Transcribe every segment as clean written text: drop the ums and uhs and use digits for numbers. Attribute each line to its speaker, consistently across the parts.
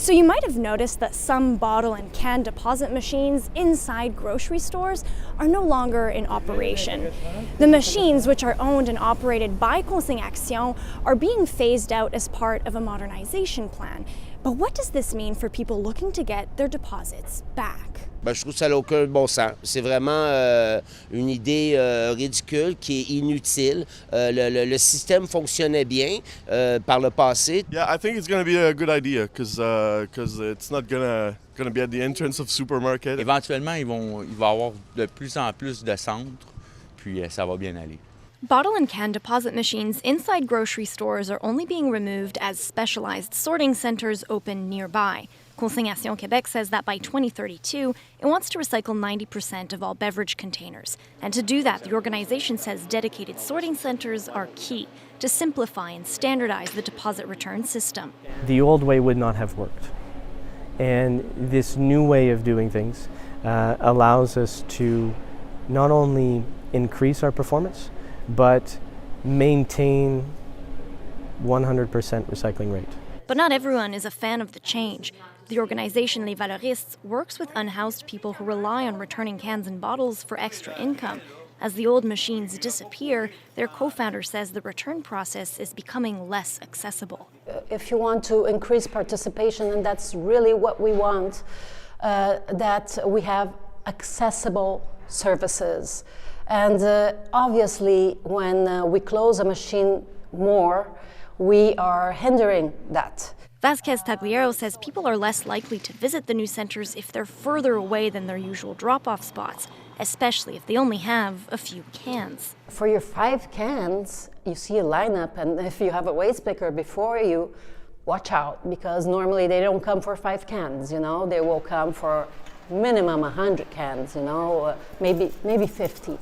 Speaker 1: So you might have noticed that some bottle and can deposit machines inside grocery stores are no longer in operation. The machines, which are owned and operated by Consignaction, are being phased out as part of a modernization plan. But what does this mean for people looking to get their deposits back?
Speaker 2: Je trouve que ça n'a aucun bon sens. C'est vraiment une idée ridicule qui est inutile. Le système fonctionnait bien par le passé.
Speaker 3: Yeah, I think it's going to be a good idea because it's not going to be at the entrance of supermarket.
Speaker 4: Éventuellement, il va y avoir de plus en plus de centres, puis ça va bien aller.
Speaker 1: Bottle and can deposit machines inside grocery stores are only being removed as specialized sorting centers open nearby. Consignaction Quebec says that by 2032, it wants to recycle 90% of all beverage containers. And to do that, the organization says dedicated sorting centers are key to simplify and standardize the deposit return system.
Speaker 5: The old way would not have worked. And this new way of doing things allows us to not only increase our performance, but maintain 100% recycling rate.
Speaker 1: But not everyone is a fan of the change. The organization Les Valoristes works with unhoused people who rely on returning cans and bottles for extra income. As the old machines disappear, their co-founder says the return process is becoming less accessible.
Speaker 6: If you want to increase participation, and that's really what we want, that we have accessible services. And obviously, when we close a machine more, we are hindering that.
Speaker 1: Vasquez Tagliero says people are less likely to visit the new centers if they're further away than their usual drop-off spots, especially if they only have a few cans.
Speaker 6: For your 5 cans, you see a lineup, and if you have a waste picker before you, watch out, because normally they don't come for 5 cans, you know, they will come for minimum 100 cans, you know, maybe 50.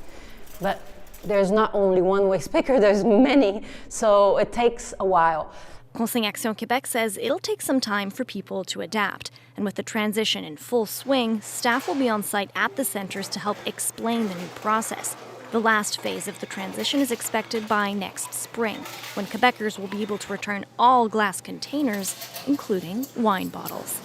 Speaker 6: But there's not only one waste picker, there's many, so it takes a while.
Speaker 1: Consignaction Quebec says it'll take some time for people to adapt. And with the transition in full swing, staff will be on site at the centers to help explain the new process. The last phase of the transition is expected by next spring, when Quebecers will be able to return all glass containers, including wine bottles.